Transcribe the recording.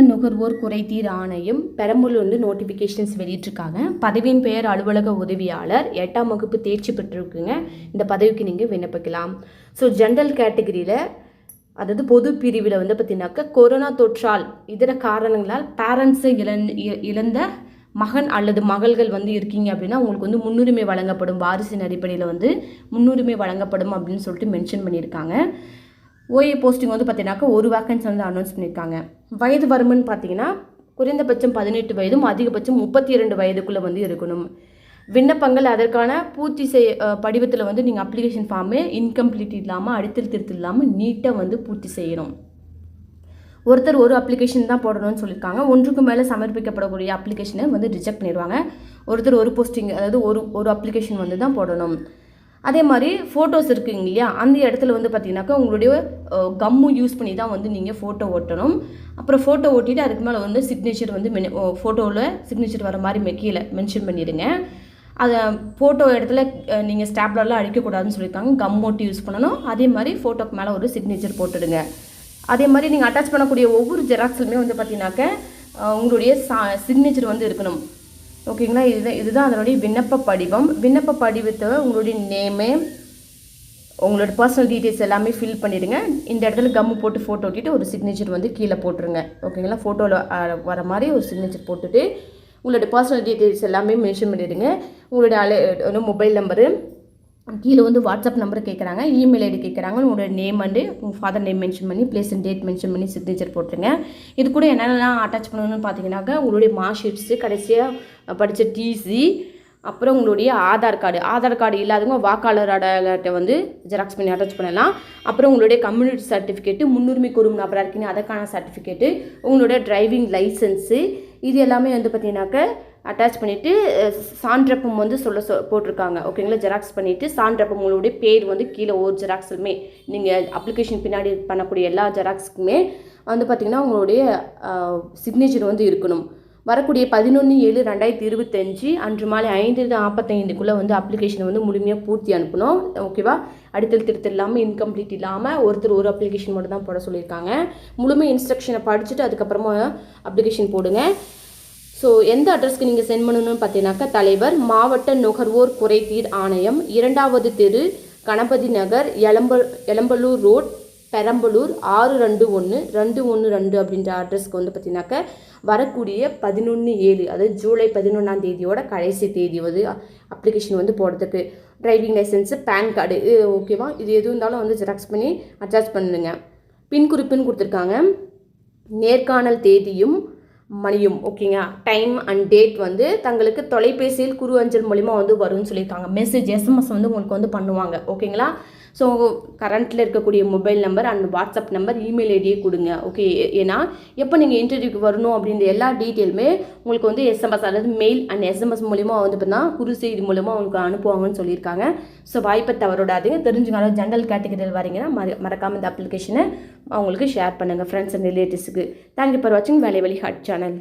நுகர்வோர் குறைதீர் ஆணையம் பெரம்பலூர் வந்து நோட்டிஃபிகேஷன்ஸ் வெளியிட்டிருக்காங்க. பதவியின் பெயர் அலுவலக உதவியாளர், 8ஆம் வகுப்பு தேர்ச்சி பெற்றிருக்குங்க. இந்த பதவிக்கு நீங்கள் விண்ணப்பிக்கலாம். ஸோ ஜென்ரல் கேட்டகரியில், அதாவது பொது பிரிவில் வந்து பார்த்தீங்கன்னாக்கா கொரோனா தொற்றால் இதர காரணங்களால் பேரண்ட்ஸை இழந்த மகன் அல்லது மகள்கள் வந்து இருக்கீங்க அப்படின்னா உங்களுக்கு வந்து முன்னுரிமை வழங்கப்படும், வாரிசின் அடிப்படையில் வந்து முன்னுரிமை வழங்கப்படும் அப்படின்னு சொல்லிட்டு மென்ஷன் பண்ணியிருக்காங்க. ஓஏ போஸ்டிங் வந்து பார்த்தீங்கன்னாக்கா ஒரு வேக்கன்சி வந்து அனௌன்ஸ் பண்ணியிருக்காங்க. வயது வரம்புன்னு பார்த்தீங்கன்னா குறைந்தபட்சம் 18 வயதும் அதிகபட்சம் 32 வயதுக்குள்ளே வந்து இருக்கணும். விண்ணப்பங்கள் அதற்கான பூர்த்தி படிவத்தில் வந்து நீங்கள் அப்ளிகேஷன் ஃபார்மு இன்கம்ப்ளீட் இல்லாமல், அடித்தல் திருத்தல் இல்லாமல் நீட்டாக வந்து பூர்த்தி செய்யணும். ஒருத்தர் ஒரு அப்ளிகேஷன் தான் போடணும்னு சொல்லியிருக்காங்க. ஒன்றுக்கு மேலே சமர்ப்பிக்கப்படக்கூடிய அப்ளிகேஷனை வந்து ரிஜெக்ட் பண்ணிடுவாங்க. ஒருத்தர் ஒரு போஸ்டிங், அதாவது ஒரு அப்ளிகேஷன் வந்து தான் போடணும். அதே மாதிரி ஃபோட்டோஸ் இருக்குங்க இல்லையா, அந்த இடத்துல வந்து பார்த்தீங்கன்னாக்கா உங்களுடைய கம்மு யூஸ் பண்ணி தான் வந்து நீங்கள் ஃபோட்டோ ஓட்டணும். அப்புறம் ஃபோட்டோ ஓட்டிட்டு அதுக்கு மேலே வந்து சிக்னேச்சர் வந்து ஃபோட்டோவில் சிக்னேச்சர் வர மாதிரி கீழே மென்ஷன் பண்ணிடுங்க. அதை ஃபோட்டோ இடத்துல நீங்கள் ஸ்டாப்லர்லாம் அடிக்கக்கூடாதுன்னு சொல்லியிருக்காங்க. கம் ஓட்டி யூஸ் பண்ணணும். அதே மாதிரி ஃபோட்டோக்கு மேலே ஒரு சிக்னேச்சர் போட்டுடுங்க. அதே மாதிரி நீங்கள் அட்டாச் பண்ணக்கூடிய ஒவ்வொரு ஜெராக்ஸ்லுமே வந்து பார்த்தீங்கன்னாக்கா உங்களுடைய சிக்னேச்சர் வந்து இருக்கணும். ஓகேங்களா, இதுதான் அதனுடைய விண்ணப்ப படிவம். விண்ணப்ப படிவத்தை உங்களுடைய நேமு, உங்களோட பர்சனல் டீட்டெயில்ஸ் எல்லாமே ஃபில் பண்ணிடுங்க. இந்த இடத்துல கம்மு போட்டு ஃபோட்டோ ஓட்டிட்டு ஒரு சிக்னேச்சர் வந்து கீழே போட்டுருங்க. ஓகேங்களா, ஃபோட்டோவில் வர மாதிரி ஒரு சிக்னேச்சர் போட்டுட்டு உங்களோட பர்சனல் டீட்டெயில்ஸ் எல்லாமே மென்ஷன் பண்ணிடுங்க. உங்களுடைய மொபைல் நம்பரு, கீழே வந்து வாட்ஸ்அப் நம்பர் கேட்குறாங்க, இமெயில் ஐடி கேட்குறாங்க, உங்களோட நேம் அண்டு உங்கள் ஃபாதர் நேம் மென்ஷன் பண்ணி பிளேஸ் அண்ட் டேட் மென்ஷன் பண்ணி சிக்னேச்சர் போட்டுருங்க. இது கூட என்னென்னலாம் அட்டாச் பண்ணணும்னு பார்த்தீங்கன்னாக்கா உங்களுடைய மார்க் ஷீட்ஸு, கடைசியாக படித்த டிசி, அப்புறம் உங்களுடைய ஆதார் கார்டு இல்லாதவங்க வாக்காளர் அடையாளத்தை வந்து ஜெராக்ஸ் பண்ணி அட்டாச் பண்ணலாம். அப்புறம் உங்களுடைய கம்யூனிட்டி சர்டிஃபிகேட்டு, முன்னுரிமை கூறும் நபராக இருக்கீங்க அதற்கான சர்டிஃபிகேட்டு, உங்களோட டிரைவிங் லைசன்ஸு, இது எல்லாமே வந்து பார்த்தீங்கன்னாக்கா அட்டாச் பண்ணிவிட்டு சான்றப்பம் வந்து போட்டிருக்காங்க. ஓகேங்களா, ஜெராக்ஸ் பண்ணிவிட்டு சான்றப்பம் உங்களுடைய பேர் வந்து கீழே ஒரு ஜெராக்ஸுமே, நீங்கள் அப்ளிகேஷன் பின்னாடி பண்ணக்கூடிய எல்லா ஜெராக்ஸுக்குமே வந்து பார்த்திங்கன்னா உங்களுடைய சிக்னேச்சர் வந்து இருக்கணும். வரக்கூடிய 11/7/2025 அன்று மாலை 5:45 வந்து அப்ளிகேஷனை வந்து முழுமையாக பூர்த்தி அனுப்பணும். ஓகேவா, அடித்தல் திருத்தல் இல்லாமல், இன்கம்ப்ளீட் இல்லாமல் ஒருத்தர் ஒரு அப்ளிகேஷன் மட்டும் தான் போட சொல்லியிருக்காங்க. முழுமை இன்ஸ்ட்ரக்ஷனை படிச்சுட்டு அதுக்கப்புறமா அப்ளிகேஷன் போடுங்க. ஸோ எந்த அட்ரஸ்க்கு நீங்கள் சென்ட் பண்ணணும்னு பார்த்தீங்கன்னாக்கா தலைவர், மாவட்ட நுகர்வோர் குறைதீர் ஆணையம், 2வது தெரு, கணபதி நகர், எளம்பலூர் ரோட், பெரம்பலூர் 621212 அப்படின்ற அட்ரஸ்க்கு வந்து பார்த்தீங்கன்னாக்கா வரக்கூடிய 11/7, அதாவது ஜூலை 11ஆம் தேதியோட கடைசி தேதி வந்து அப்ளிகேஷன் வந்து போடுறதுக்கு. டிரைவிங் லைசன்ஸு, பேன் கார்டு, ஓகேவா, இது எது இருந்தாலும் வந்து ஜெராக்ஸ் பண்ணி அட்டாச் பண்ணுங்க. பின் குறிப்புன்னு கொடுத்துருக்காங்க. நேர்காணல் தேதியும் மணியும், ஓகேங்க, டைம் அண்ட் டேட் வந்து தங்களுக்கு தொலைபேசியில் குறு அஞ்சல் மூலிமா வந்து வரும்னு சொல்லியிருக்காங்க. மெசேஜ் எஸ்எம்எஸ் வந்து உங்களுக்கு வந்து பண்ணுவாங்க. ஓகேங்களா, ஸோ கரண்ட்டில் இருக்கக்கூடிய mobile number and WhatsApp number, email ஐடியே கொடுங்க. ஓகே, ஏன்னா எப்போ நீங்கள் இன்டர்வியூக்கு வரணும் அப்படின்ற எல்லா டீட்டெயிலுமே உங்களுக்கு வந்து எஸ்எம்எஸ், அதாவது மெயில் அண்ட் எஸ்எம்எஸ் மூலிமா வந்து பார்த்தீங்கன்னா குறு செய்தி மூலமாக உங்களுக்கு அனுப்புவாங்கன்னு சொல்லியிருக்காங்க. ஸோ வாய்ப்பை தவறோடாதீங்க. தெரிஞ்சுக்கணும், ஜென்ரல் கேட்டகரியில் வரீங்கன்னா மறக்காமல் இந்த அப்ளிகேஷனை அவங்களுக்கு ஷேர் பண்ணுங்கள் ஃப்ரெண்ட்ஸ் அண்ட் ரிலேட்டிவ்ஸுக்கு. தேங்க்யூ ஃபார் வாட்சிங் வேலை வழி ஹாட் சேனல்.